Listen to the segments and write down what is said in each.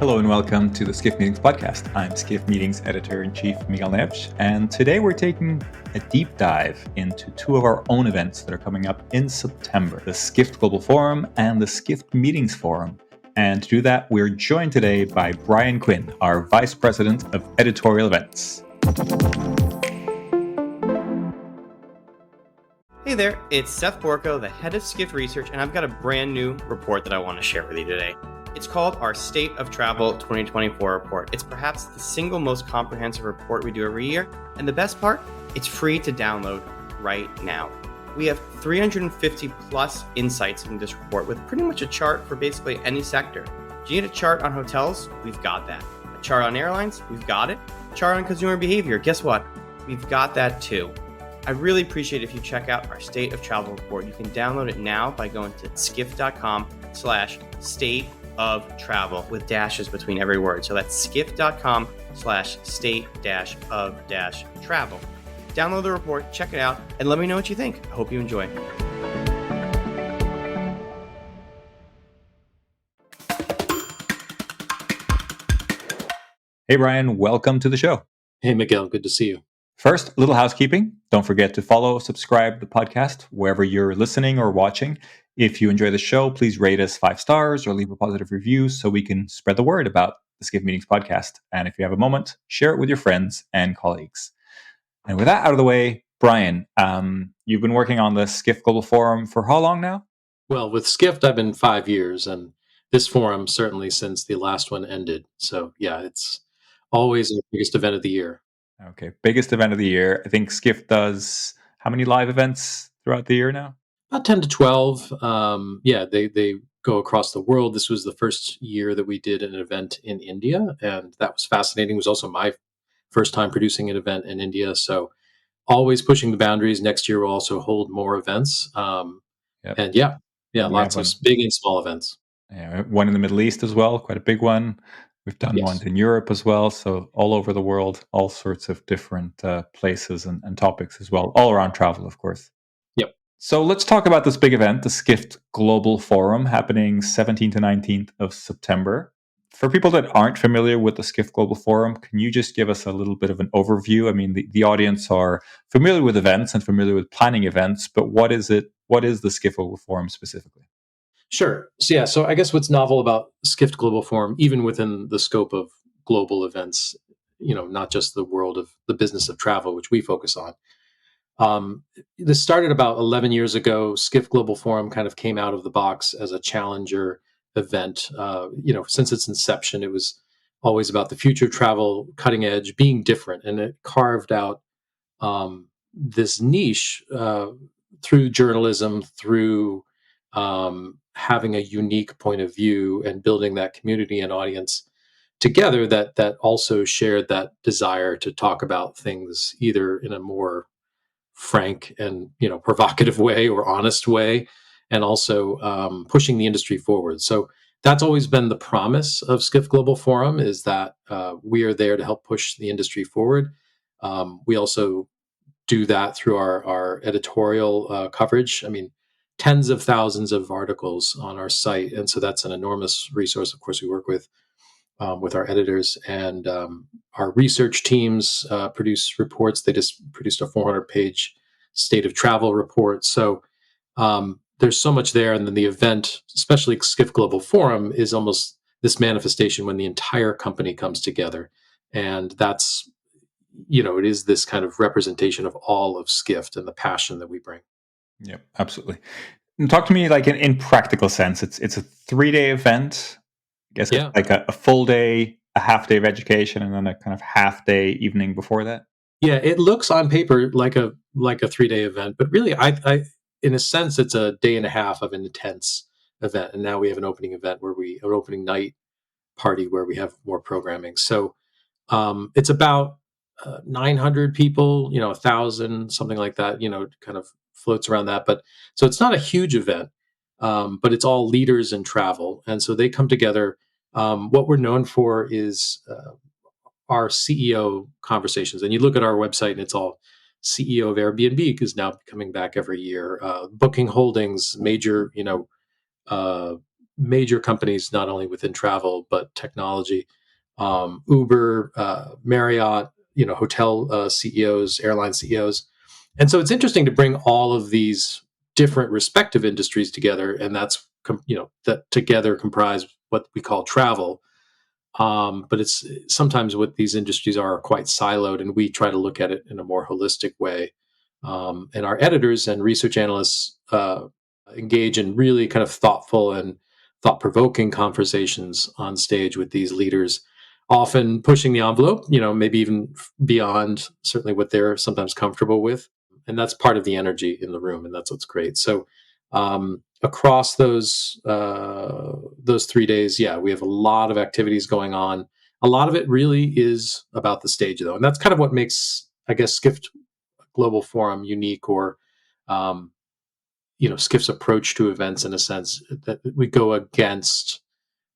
Hello and welcome to the Skift Meetings podcast. I'm Skift Meetings Editor-in-Chief Miguel Neves, and today we're taking a deep dive into two of our own events that are coming up in September, the Skift Global Forum and the Skift Meetings Forum. And to do that, we're joined today by Brian Quinn, our Vice President of Editorial Events. Hey there, it's Seth Borko, the head of Skift Research, and I've got a brand new report that I want to share with you today. It's called our State of Travel 2024 report. It's perhaps the single most comprehensive report we do every year, and the best part, it's free to download right now. We have 350 plus insights in this report with pretty much a chart for basically any sector. Do you need a chart on hotels? We've got that. A chart on airlines? We've got it. A chart on consumer behavior? Guess what? We've got that too. I really appreciate if you check out our State of Travel report. You can download it now by going to skift.com/state of travel with dashes between every word. So that's skift.com/state-of-travel. Download the report, check it out, and let me know what you think. I hope you enjoy. Hey Brian, welcome to the show. Hey Miguel, good to see you. First, a little housekeeping. Don't forget to follow, subscribe to the podcast wherever you're listening or watching. If you enjoy the show, please rate us 5 stars or leave a positive review so we can spread the word about the Skift Meetings podcast. And if you have a moment, share it with your friends and colleagues. And with that out of the way, Brian, you've been working on the Skift Global Forum for how long now? Well, with Skift, I've been 5 years, and this forum certainly since the last one ended. So yeah, it's always the biggest event of the year. Okay, biggest event of the year. I think Skift does how many live events throughout the year now? About 10 to 12. They go across the world. This was the first year that we did an event in India, and that was fascinating. It was also my first time producing an event in India. So always pushing the boundaries. Next year we'll also hold more events. And lots of big and small events. Yeah, one in the Middle East as well, quite a big one. We've done ones in Europe as well, so all over the world, all sorts of different places and topics as well, all around travel, of course. Yep. So let's talk about this big event, the Skift Global Forum, happening 17th to 19th of September. For people that aren't familiar with the Skift Global Forum, can you just give us a little bit of an overview? I mean, the audience are familiar with events and familiar with planning events, but what is it? What is the Skift Global Forum specifically? Sure. So I guess what's novel about Skift Global Forum, even within the scope of global events, not just the world of the business of travel, which we focus on. This started about 11 years ago. Skift Global Forum kind of came out of the box as a challenger event. Since its inception, it was always about the future of travel, cutting edge, being different, and it carved out this niche through journalism, through having a unique point of view and building that community and audience together that also shared that desire to talk about things either in a more frank and provocative way or honest way, and also pushing the industry forward. So that's always been the promise of Skift Global Forum, is that we are there to help push the industry forward. We also do that through our editorial coverage. I mean, tens of thousands of articles on our site, and so that's an enormous resource. Of course, we work with our editors, and our research teams produce reports. They just produced a 400-page State of Travel report. So there's so much there, and then the event, especially Skift Global Forum, is almost this manifestation when the entire company comes together, and that's it is this kind of representation of all of Skift and the passion that we bring. Yeah, absolutely. And talk to me like in practical sense. It's a 3-day event. I guess it's like a full day, a half day of education, and then a kind of half day evening before that. Yeah, it looks on paper like a 3-day event, but really, I in a sense, it's a day and a half of an intense event. And now we have an opening event an opening night party where we have more programming. So it's about 900 people, 1,000, something like that, kind of floats around that. But so it's not a huge event, but it's all leaders in travel. And so they come together. What we're known for is our CEO conversations. And you look at our website and it's all CEO of Airbnb is now coming back every year. Booking Holdings, major, major companies, not only within travel but technology, Uber, Marriott, hotel CEOs, airline CEOs. And so it's interesting to bring all of these different respective industries together, and that's that together comprise what we call travel. But it's sometimes what these industries are quite siloed, and we try to look at it in a more holistic way. And our editors and research analysts engage in really kind of thoughtful and thought-provoking conversations on stage with these leaders, often pushing the envelope, maybe even beyond certainly what they're sometimes comfortable with. And that's part of the energy in the room, and that's what's great. So across those 3 days, yeah, we have a lot of activities going on. A lot of it really is about the stage, though, and that's kind of what makes, I guess, Skift Global Forum unique, or Skift's approach to events, in a sense that we go against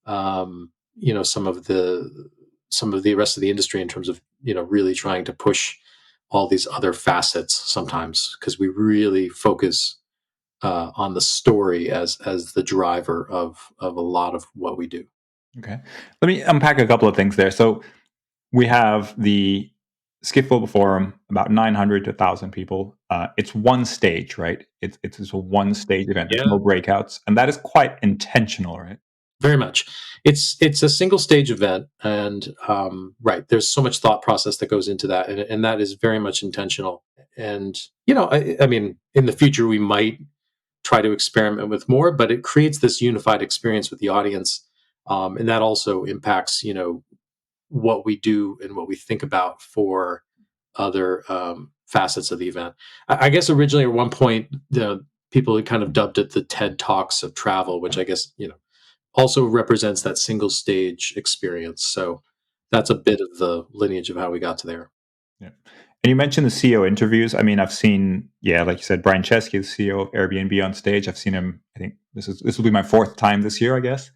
some of the rest of the industry in terms of really trying to push all these other facets sometimes, because we really focus on the story as the driver of a lot of what we do. Okay. Let me unpack a couple of things there. So we have the Skift Global Forum, about 900 to 1,000 people. It's one stage, right? It's a one stage event. There's Yeah, no breakouts. And that is quite intentional, right? very much. It's a single stage event, and right, there's so much thought process that goes into that, and that is very much intentional. And I mean, in the future we might try to experiment with more, but it creates this unified experience with the audience, and that also impacts what we do and what we think about for other facets of the event. I guess originally at one point people had kind of dubbed it the TED Talks of travel, which I guess also represents that single stage experience. So that's a bit of the lineage of how we got to there. Yeah. And you mentioned the CEO interviews. I mean, I've seen, yeah, like you said, Brian Chesky, the CEO of Airbnb, on stage. I've seen him. I think this will be my fourth time this year, I guess.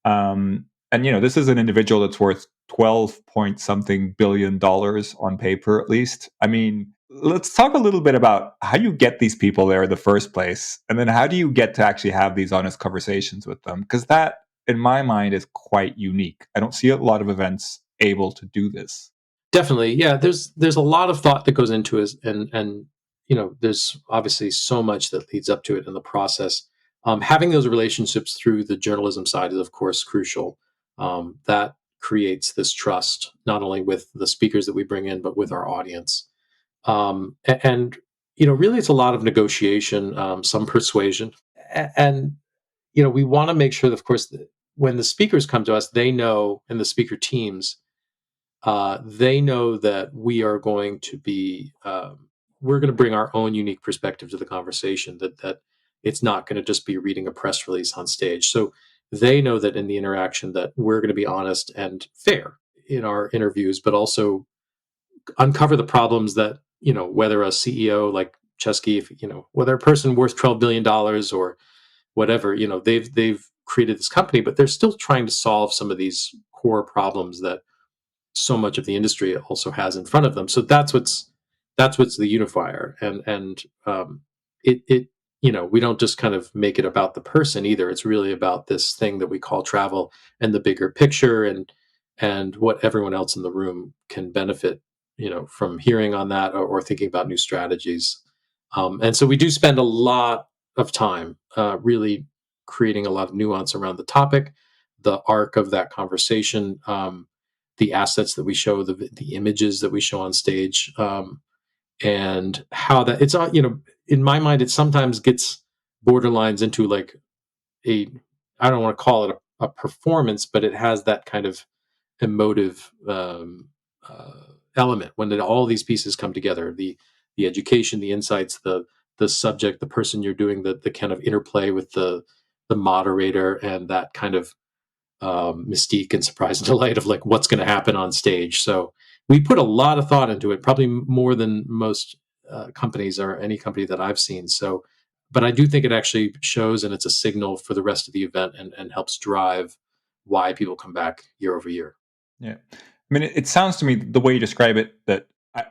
And this is an individual that's worth 12 point something $billion on paper, at least. I mean, let's talk a little bit about how you get these people there in the first place, and then how do you get to actually have these honest conversations with them? Because that, in my mind, is quite unique. I don't see a lot of events able to do this. Definitely, yeah. There's a lot of thought that goes into it, and there's obviously so much that leads up to it in the process. Having those relationships through the journalism side is, of course, crucial. That creates this trust not only with the speakers that we bring in, but with our audience. And really, it's a lot of negotiation, some persuasion, and we want to make sure that, of course, that when the speakers come to us, they know, and the speaker teams, they know that we are going to be we're going to bring our own unique perspective to the conversation, that it's not going to just be reading a press release on stage. So they know that in the interaction that we're going to be honest and fair in our interviews, but also uncover the problems that whether a CEO like Chesky, if whether a person worth $12 billion or whatever, they've created this company, but they're still trying to solve some of these core problems that so much of the industry also has in front of them. So that's what's the unifier, and it we don't just kind of make it about the person either. It's really about this thing that we call travel and the bigger picture, and what everyone else in the room can benefit from hearing on that, or thinking about new strategies. And so we do spend a lot of time really creating a lot of nuance around the topic, the arc of that conversation, the assets that we show, the images that we show on stage, and how that it's in my mind, it sometimes gets borderlines into like a, I don't want to call it a performance, but it has that kind of emotive element when all these pieces come together: the education, the insights, the subject, the person you're doing the kind of interplay with the moderator, and that kind of mystique and surprise and delight of like what's going to happen on stage. So we put a lot of thought into it, probably more than most companies, or any company that I've seen. So, but I do think it actually shows, and it's a signal for the rest of the event, and helps drive why people come back year over year. Yeah. I mean, it sounds to me, the way you describe it, that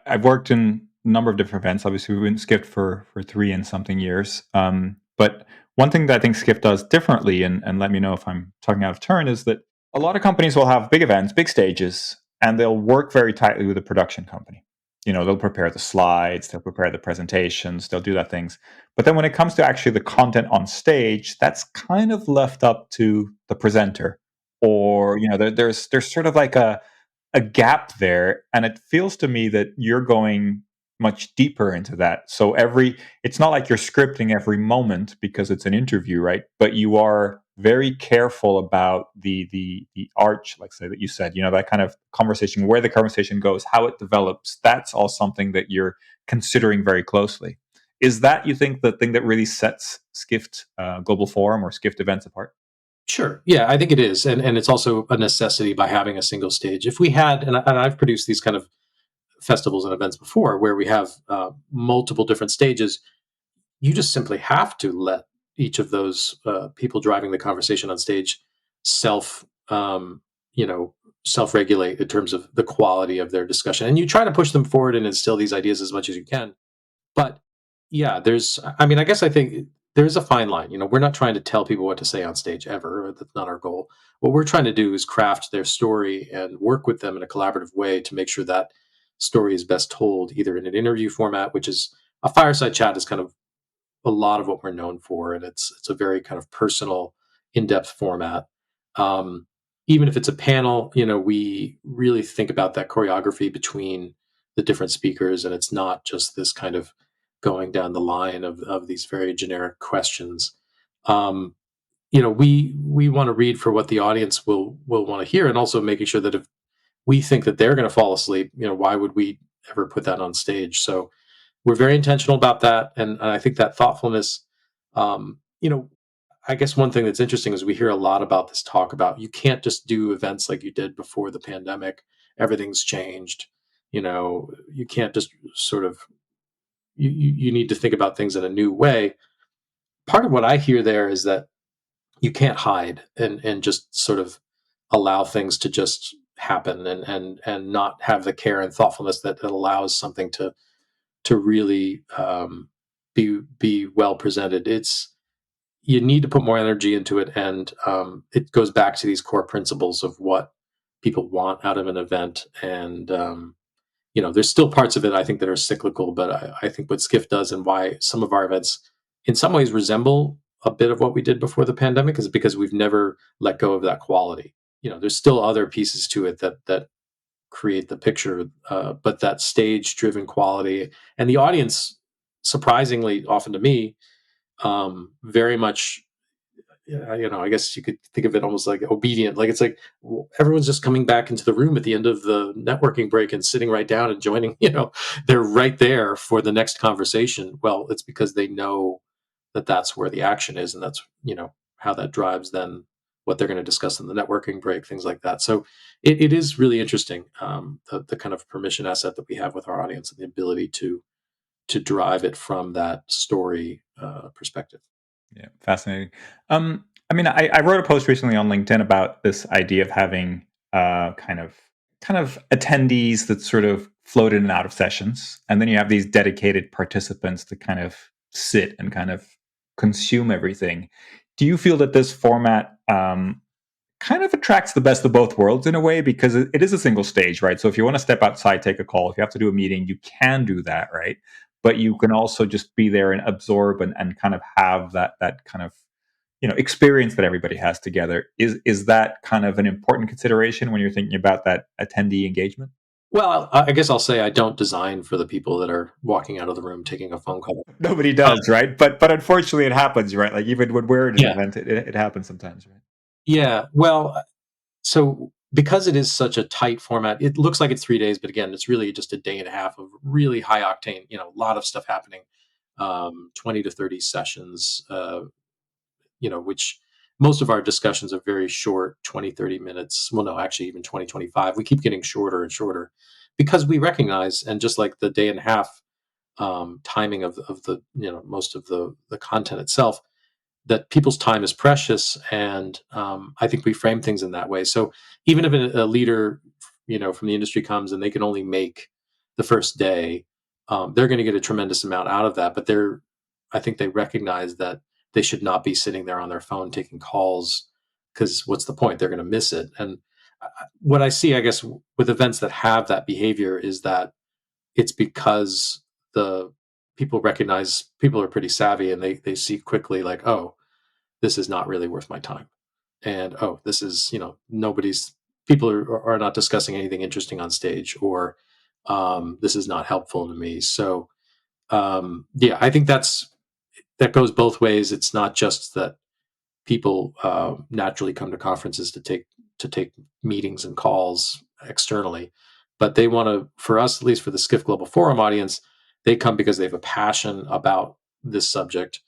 I've worked in a number of different events. Obviously, we've been Skift for 3 and something years. But One thing that I think Skift does differently, and let me know if I'm talking out of turn, is that a lot of companies will have big events, big stages, and they'll work very tightly with a production company. They'll prepare the slides, they'll prepare the presentations, they'll do that things. But then when it comes to actually the content on stage, that's kind of left up to the presenter. Or, there's sort of like a gap there, and it feels to me that you're going much deeper into that. So it's not like you're scripting every moment because it's an interview, right? But you are very careful about the arch, like say that you said, that kind of conversation, where the conversation goes, how it develops. That's all something that you're considering very closely. Is that, you think, the thing that really sets Skift Global Forum or Skift events apart? Sure. Yeah, I think it is. And it's also a necessity by having a single stage. If we had, and I've produced these kind of festivals and events before where we have multiple different stages, you just simply have to let each of those people driving the conversation on stage self, you know, self-regulate in terms of the quality of their discussion. And you try to push them forward and instill these ideas as much as you can. But yeah, I guess I think there's a fine line. We're not trying to tell people what to say on stage ever. That's not our goal. What we're trying to do is craft their story and work with them in a collaborative way to make sure that story is best told either in an interview format, which is a fireside chat is kind of a lot of what we're known for, and it's a very kind of personal, in-depth format. Um, Even if it's a panel, we really think about that choreography between the different speakers, and it's not just this kind of going down the line of these very generic questions. Um, we want to read for what the audience will want to hear, and also making sure that if we think that they're going to fall asleep, why would we ever put that on stage? So we're very intentional about that, and I think that thoughtfulness. Um, you know, I guess one thing that's interesting is we hear a lot about this talk about you can't just do events like you did before the pandemic. Everything's changed. You can't just sort of you need to think about things in a new way. Part of what I hear there is that you can't hide and just sort of allow things to just happen and not have the care and thoughtfulness that allows something to really be well presented. You need to put more energy into it, and it goes back to these core principles of what people want out of an event. And there's still parts of it I think that are cyclical, but I think what Skift does and why some of our events, in some ways, resemble a bit of what we did before the pandemic is because we've never let go of that quality. There's still other pieces to it that create the picture, but that stage-driven quality and the audience, surprisingly, often to me, very much. I guess you could think of it almost like obedient. Like it's like everyone's just coming back into the room at the end of the networking break and sitting right down and joining. They're right there for the next conversation. Well, it's because they know that that's where the action is, and that's how that drives then what they're going to discuss in the networking break, things like that. So it is really interesting, the kind of permission asset that we have with our audience and the ability to drive it from that story perspective. Yeah, fascinating. I wrote a post recently on LinkedIn about this idea of having kind of attendees that sort of float in and out of sessions, and then you have these dedicated participants that kind of sit and kind of consume everything. Do you feel that this format kind of attracts the best of both worlds in a way, because it is a single stage, right? So if you want to step outside, take a call, if you have to do a meeting, you can do that, right? But you can also just be there and absorb and kind of have that kind of experience that everybody has together. Is that kind of an important consideration when you're thinking about that attendee engagement? Well, I guess I'll say I don't design for the people that are walking out of the room taking a phone call. Nobody does, right? But unfortunately, it happens, right? Like even when we're at an Yeah, event, it happens sometimes, right? yeah. Well, so because it is such a tight format, it looks like it's 3 days, but again, it's really just a day and a half of really high octane. A lot of stuff happening. 20 to 30 sessions. Which most of our discussions are very short, 20, 30 minutes. Well, no, actually, even 20, 25. We keep getting shorter and shorter because we recognize, and just like the day and a half timing of the, most of the content itself, that people's time is precious. And I think we frame things in that way. So even if a leader, from the industry comes and they can only make the first day, they're going to get a tremendous amount out of that. But I think they recognize that they should not be sitting there on their phone taking calls, because what's the point? They're going to miss it. And what I see, I guess, with events that have that behavior is that it's because the people recognize people are pretty savvy, and they see quickly, like, oh, this is not really worth my time. And oh, this is, nobody's people are not discussing anything interesting on stage, or this is not helpful to me. So yeah, I think that goes both ways. It's not just that people naturally come to conferences to take meetings and calls externally, but they want to, for us, at least for the Skift Global Forum audience, they come because they have a passion about this subject,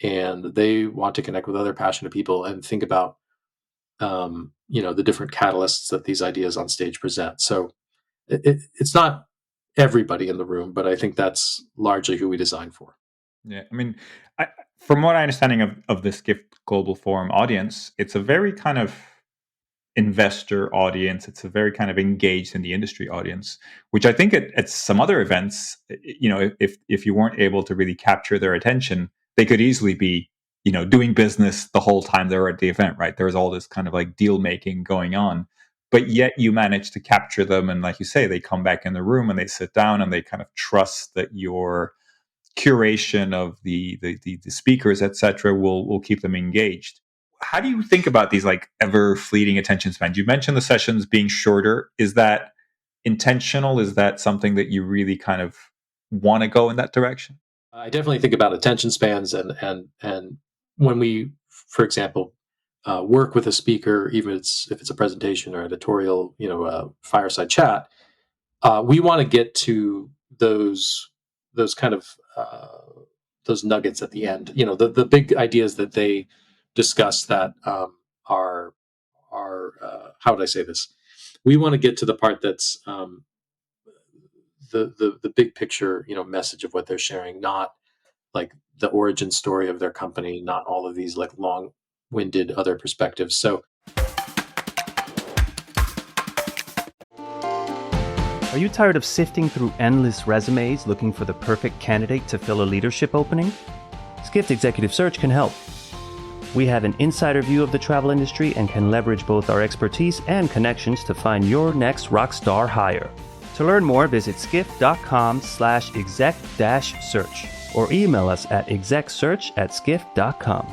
and they want to connect with other passionate people and think about the different catalysts that these ideas on stage present. So it's not everybody in the room, but I think that's largely who we design for. Yeah, I mean, from what I understanding of the Skift Global Forum audience, it's a very kind of investor audience. It's a very kind of engaged in the industry audience, which I think at some other events, if you weren't able to really capture their attention, they could easily be, doing business the whole time they're at the event, right? There's all this kind of like deal making going on, but yet you manage to capture them. And like you say, they come back in the room and they sit down and they kind of trust that your curation of the speakers, etc., will keep them engaged. How do you think about these like ever fleeting attention spans? You mentioned the sessions being shorter. Is that intentional? Is that something that you really kind of want to go in that direction? I definitely think about attention spans, and when we, for example, work with a speaker, even if it's a presentation or editorial, fireside chat, we want to get to those kind of those nuggets at the end. The big ideas that they discuss that are how would I say this? We want to get to the part that's the big picture, message of what they're sharing, not like the origin story of their company, not all of these like long-winded other perspectives. So, are you tired of sifting through endless resumes looking for the perfect candidate to fill a leadership opening? Skift Executive Search can help. We have an insider view of the travel industry and can leverage both our expertise and connections to find your next rockstar hire. To learn more, visit skift.com/exec-search or email us at execsearch@skift.com.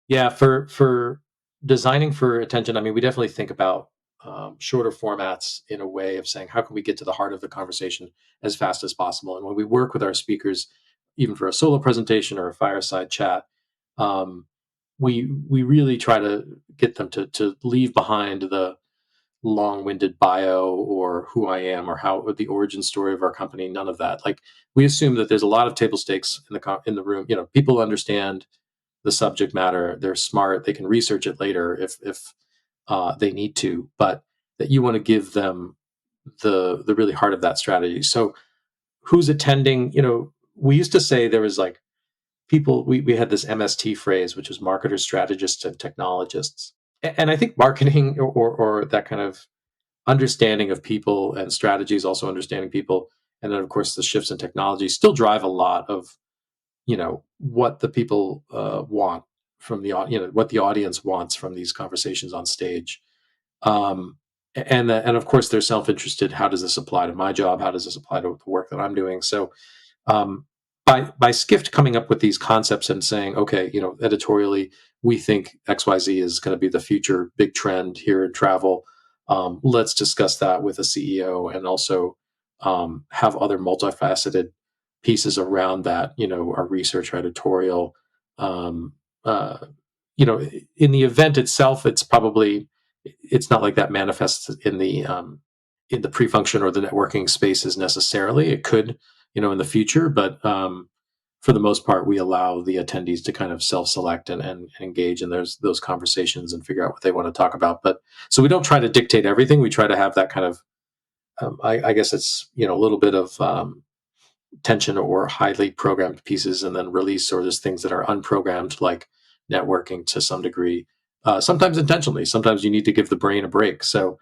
Yeah, for designing for attention, I mean, we definitely think about shorter formats in a way of saying, how can we get to the heart of the conversation as fast as possible? And when we work with our speakers, even for a solo presentation or a fireside chat, we really try to get them to leave behind the long-winded bio or who I am or how the origin story of our company. None of that. Like, we assume that there's a lot of table stakes in the room. People understand the subject matter. They're smart. They can research it later if they need to, but that you want to give them the really heart of that strategy. So who's attending? We used to say there was like people, we had this MST phrase, which was marketers, strategists, and technologists. And I think marketing or that kind of understanding of people and strategies, also understanding people, and then of course the shifts in technology still drive a lot of what the people want from what the audience wants from these conversations on stage. And of course they're self-interested. How does this apply to my job? How does this apply to the work that I'm doing? So by Skift coming up with these concepts and saying, okay, editorially, we think XYZ is going to be the future big trend here in travel. Let's discuss that with a CEO and also have other multifaceted pieces around that, our research, our editorial. In the event itself, it's not like that manifests in the pre-function or the networking spaces necessarily. It could, in the future, but for the most part, we allow the attendees to kind of self-select and engage in those conversations and figure out what they want to talk about. But so we don't try to dictate everything. We try to have that kind of, I guess it's, a little bit of tension or highly programmed pieces, and then release, or there's things that are unprogrammed, like networking to some degree, sometimes intentionally. Sometimes you need to give the brain a break. So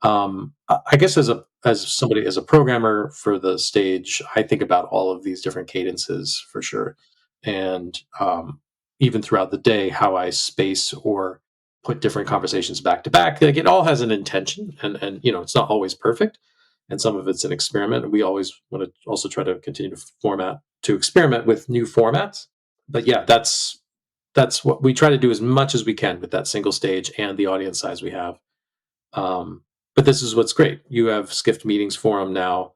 I guess as a programmer for the stage, I think about all of these different cadences for sure, and even throughout the day, how I space or put different conversations back to back. Like it all has an intention, and it's not always perfect, and some of it's an experiment. And we always want to also try to continue to experiment with new formats. But yeah, that's what we try to do as much as we can with that single stage and the audience size we have. Um, but this is what's great. You have Skift Meetings Forum now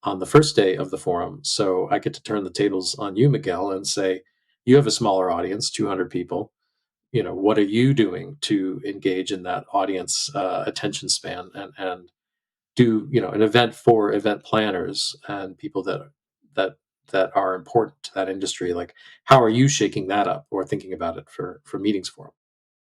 on the first day of the forum. So I get to turn the tables on you, Miguel, and say, you have a smaller audience, 200 people. What are you doing to engage in that audience attention span and do, an event for event planners and people that that are important to that industry? Like, how are you shaking that up or thinking about it for Meetings Forum?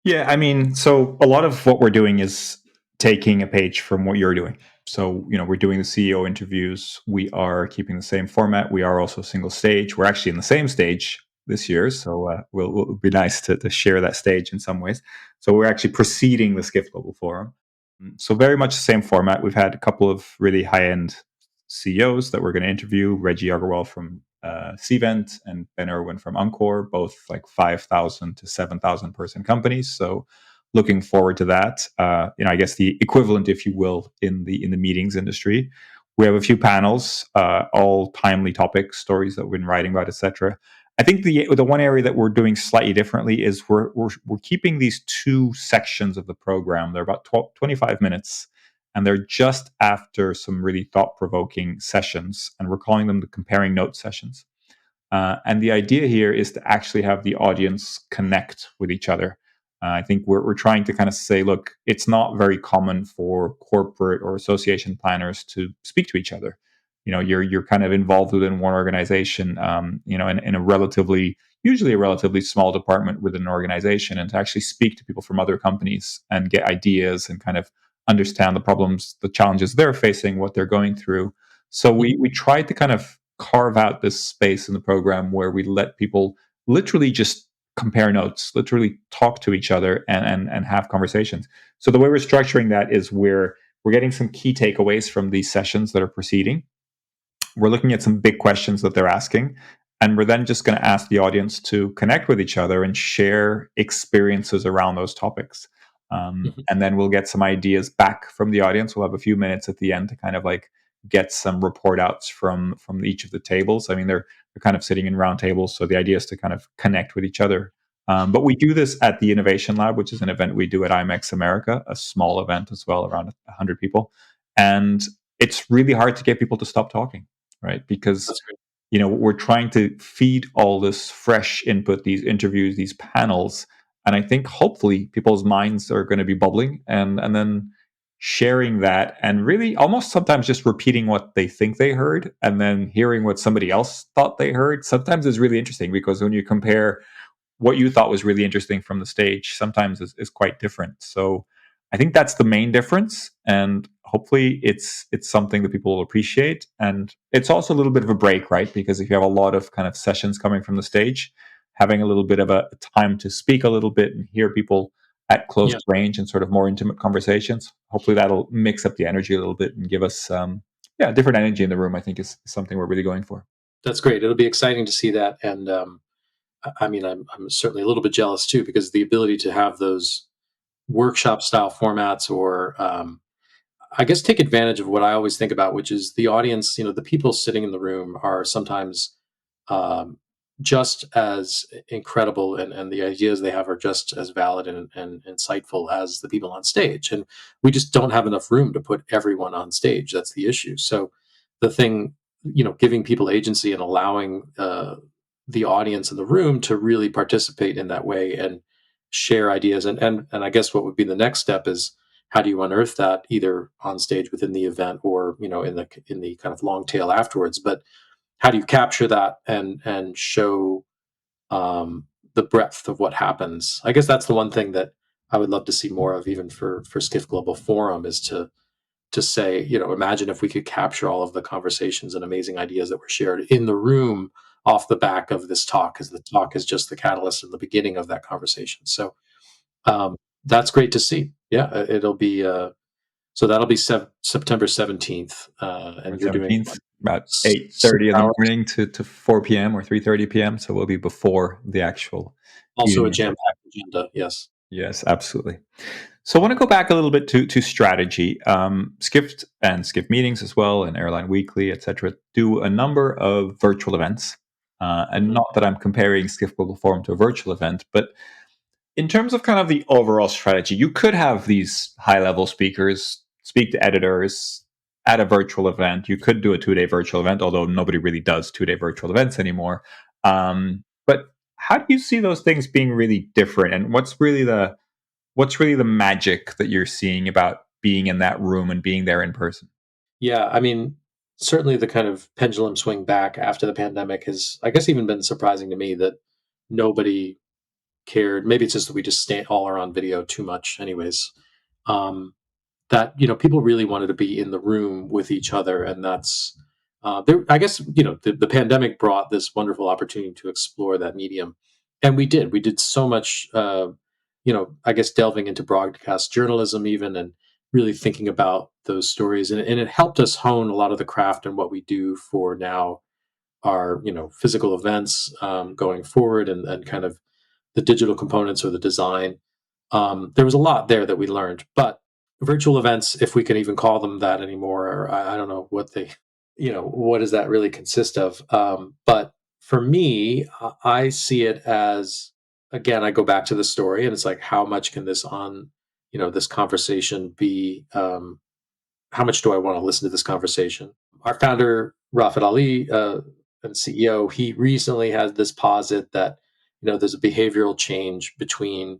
Yeah, I mean, so a lot of what we're doing is taking a page from what you're doing. So, we're doing the CEO interviews. We are keeping the same format. We are also single stage. We're actually in the same stage this year. So, it'll be nice to share that stage in some ways. So, we're actually preceding the Skift Global Forum. So, very much the same format. We've had a couple of really high end CEOs that we're going to interview. Reggie Agarwal from Cvent and Ben Irwin from Encore, both like 5,000 to 7,000 person companies. So looking forward to that. I guess the equivalent, if you will, in the meetings industry. We have a few panels, all timely topics, stories that we've been writing about, etc. I think the one area that we're doing slightly differently is we're keeping these two sections of the program. They're about 25 minutes, and they're just after some really thought-provoking sessions, and we're calling them the comparing notes sessions. And the idea here is to actually have the audience connect with each other. I think we're trying to kind of say, look, it's not very common for corporate or association planners to speak to each other. You're kind of involved within one organization, in usually a relatively small department within an organization, and to actually speak to people from other companies and get ideas and kind of understand the problems, the challenges they're facing, what they're going through. So we tried to kind of carve out this space in the program where we let people literally just compare notes, literally talk to each other and have conversations. So the way we're structuring that is we're getting some key takeaways from these sessions that are proceeding. We're looking at some big questions that they're asking, and we're then just going to ask the audience to connect with each other and share experiences around those topics. And then we'll get some ideas back from the audience. We'll have a few minutes at the end to kind of like get some report outs from each of the tables. I mean, they're kind of sitting in round tables, so the idea is to kind of connect with each other. But we do this at the Innovation Lab, which is an event we do at IMEX America, a small event as well, around 100 people. And it's really hard to get people to stop talking, right? Because we're trying to feed all this fresh input, these interviews, these panels, and I think hopefully people's minds are going to be bubbling, and then sharing that, and really almost sometimes just repeating what they think they heard and then hearing what somebody else thought they heard. Sometimes is really interesting, because when you compare what you thought was really interesting from the stage, sometimes is quite different. So I think that's the main difference, and hopefully it's something that people will appreciate. And it's also a little bit of a break, right? Because if you have a lot of kind of sessions coming from the stage, having a little bit of a time to speak a little bit and hear people at close range and sort of more intimate conversations, hopefully that'll mix up the energy a little bit and give us different energy in the room, I think is something we're really going for. That's great. It'll be exciting to see that. And I mean, I'm certainly a little bit jealous too, because the ability to have those workshop style formats, or I guess take advantage of what I always think about, which is the audience. The people sitting in the room are sometimes just as incredible, and the ideas they have are just as valid and insightful as the people on stage. And we just don't have enough room to put everyone on stage. That's the issue. So the thing, giving people agency and allowing the audience in the room to really participate in that way and share ideas. And I guess what would be the next step is, how do you unearth that, either on stage within the event or in the kind of long tail afterwards? But how do you capture that and show the breadth of what happens? I guess that's the one thing that I would love to see more of, even for Skift Global Forum, is to say, imagine if we could capture all of the conversations and amazing ideas that were shared in the room off the back of this talk, because the talk is just the catalyst in the beginning of that conversation. So that's great to see. Yeah, it'll be So that'll be September 17th, and you're doing 17th, about 6 8:30 in the hours. morning to 4 p.m. or 3:30 p.m. So we'll be before the actual Also a evening. jam-packed agenda. Yes. Yes, absolutely. So I want to go back a little bit to strategy. Skift and Skift Meetings as well, and Airline Weekly, etc., do a number of virtual events. And not that I'm comparing Skift Global Forum to a virtual event, but in terms of kind of the overall strategy, you could have these high level speakers speak to editors at a virtual event. You could do a 2-day virtual event, although nobody really does 2-day virtual events anymore. But how do you see those things being really different? And what's really the magic that you're seeing about being in that room and being there in person? Yeah, I mean, certainly the kind of pendulum swing back after the pandemic has, I guess, even been surprising to me that nobody cared. Maybe it's just that we just stay all are on video too much, anyways. Um, that people really wanted to be in the room with each other, and that's there. I guess the pandemic brought this wonderful opportunity to explore that medium, and we did. We did so much. I guess delving into broadcast journalism even, and really thinking about those stories, and it helped us hone a lot of the craft and what we do for now our physical events going forward, and kind of the digital components or the design. There was a lot there that we learned, but virtual events, if we can even call them that anymore, or I don't know what what does that really consist of? But for me, I see it as, again, I go back to the story, and it's like, how much can this conversation be? How much do I want to listen to this conversation? Our founder, Rafat Ali, and CEO, he recently had this posit that there's a behavioral change between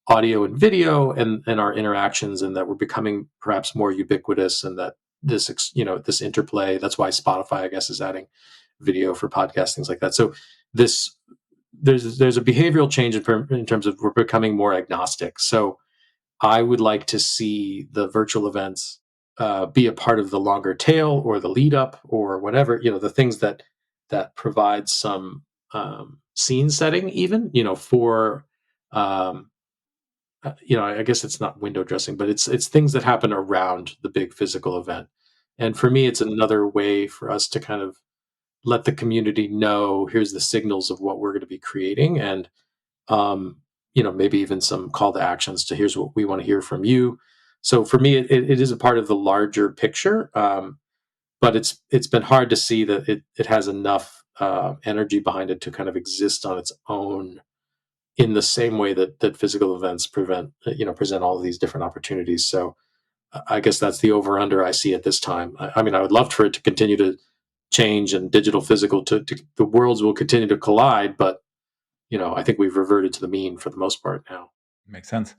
audio and video and our interactions, and that we're becoming perhaps more ubiquitous, and that this interplay, that's why Spotify, I guess, is adding video for podcasts, things like that. So this there's a behavioral change in terms of we're becoming more agnostic. So I would like to see the virtual events be a part of the longer tail or the lead up or whatever, the things that provide some scene setting, even for um, I guess it's not window dressing, but it's things that happen around the big physical event. And for me, it's another way for us to kind of let the community know, here's the signals of what we're going to be creating, and maybe even some call to actions to, here's what we want to hear from you. So for me, it is a part of the larger picture, but it's been hard to see that it has enough energy behind it to kind of exist on its own in the same way that physical events present all of these different opportunities. So I guess that's the over under I see at this time. I mean, I would love for it to continue to change, and digital physical to the worlds will continue to collide, but I think we've reverted to the mean for the most part now. Makes sense.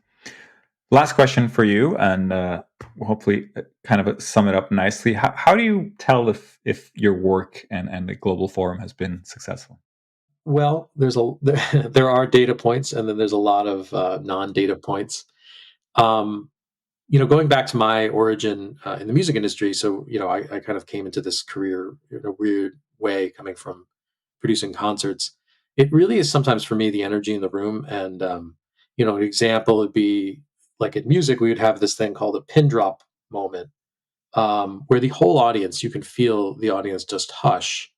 Last question for you, and hopefully kind of sum it up nicely. How do you tell if your work and the global forum has been successful? Well, there are data points, and then there's a lot of non-data points. Um, Going back to my origin in the music industry, so I kind of came into this career in a weird way, coming from producing concerts. It really is sometimes for me the energy in the room, and an example would be like in music, we would have this thing called a pin drop moment, where the whole audience, you can feel the audience just hush.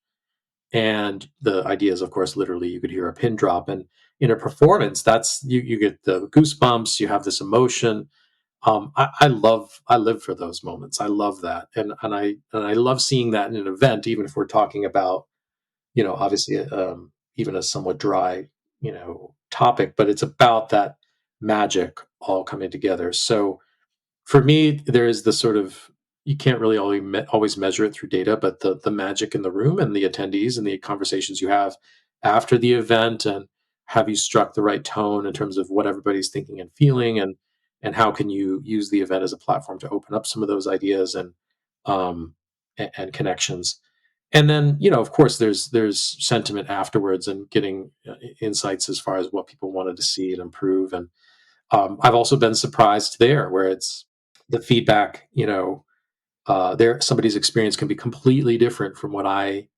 And the idea is, of course, literally you could hear a pin drop. And in a performance, that's you get the goosebumps, you have this emotion. I live for those moments. I love that. And I love seeing that in an event, even if we're talking about, obviously even a somewhat dry, topic, but it's about that magic all coming together. So for me, there is the sort of, you can't really always measure it through data, but the magic in the room and the attendees and the conversations you have after the event, and have you struck the right tone in terms of what everybody's thinking and feeling, and how can you use the event as a platform to open up some of those ideas um, and connections. And then, of course, there's sentiment afterwards, and getting insights as far as what people wanted to see and improve. And I've also been surprised there, where it's the feedback, there somebody's experience can be completely different from what I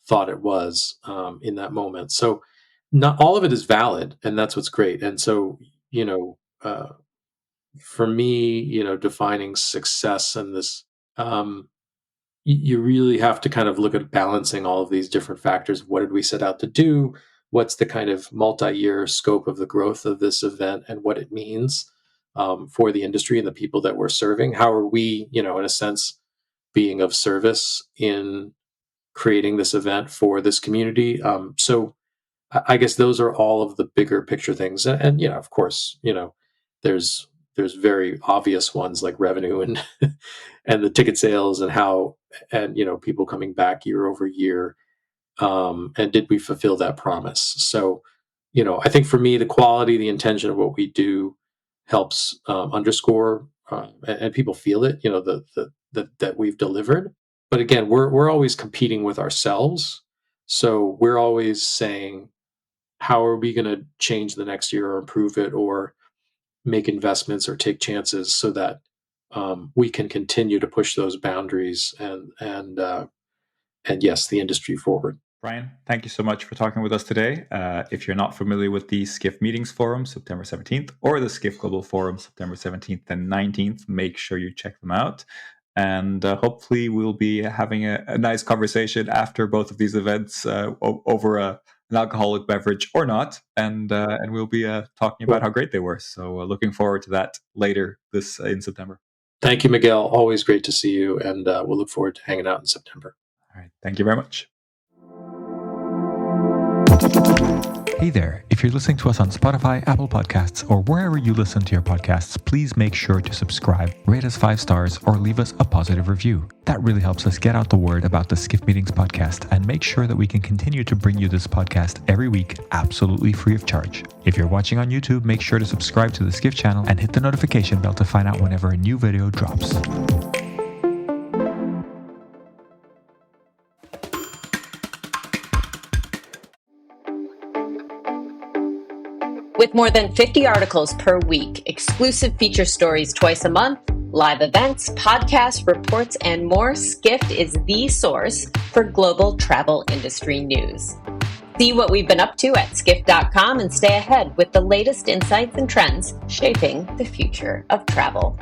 thought it was in that moment. So not all of it is valid, and that's what's great. And so, you know, uh, for me, defining success in this, you really have to kind of look at balancing all of these different factors. What did we set out to do? What's the kind of multi-year scope of the growth of this event and what it means for the industry and the people that we're serving? How are we, in a sense, being of service in creating this event for this community? So I guess those are all of the bigger picture things. And of course, there's very obvious ones like revenue and and the ticket sales and how, and people coming back year over year, and did we fulfill that promise? So I think for me, the quality, the intention of what we do helps underscore, and people feel it, that we've delivered. But again, we're always competing with ourselves, so we're always saying, how are we going to change the next year or improve it or make investments or take chances so that we can continue to push those boundaries and yes, the industry forward. Brian, thank you so much for talking with us today. If you're not familiar with the Skift Meetings Forum, September 17th, or the Skift Global Forum, September 17th and 19th, make sure you check them out. And hopefully we'll be having a nice conversation after both of these events over an alcoholic beverage or not. And we'll be talking about how great they were. So looking forward to that later in September. Thank you, Miguel. Always great to see you. And we'll look forward to hanging out in September. All right. Thank you very much. Hey there, if you're listening to us on Spotify, Apple Podcasts, or wherever you listen to your podcasts, please make sure to subscribe, rate us 5 stars, or leave us a positive review. That really helps us get out the word about the Skift Meetings podcast and make sure that we can continue to bring you this podcast every week absolutely free of charge. If you're watching on YouTube, make sure to subscribe to the Skift channel and hit the notification bell to find out whenever a new video drops. With more than 50 articles per week, exclusive feature stories twice a month, live events, podcasts, reports, and more, Skift is the source for global travel industry news. See what we've been up to at skift.com and stay ahead with the latest insights and trends shaping the future of travel.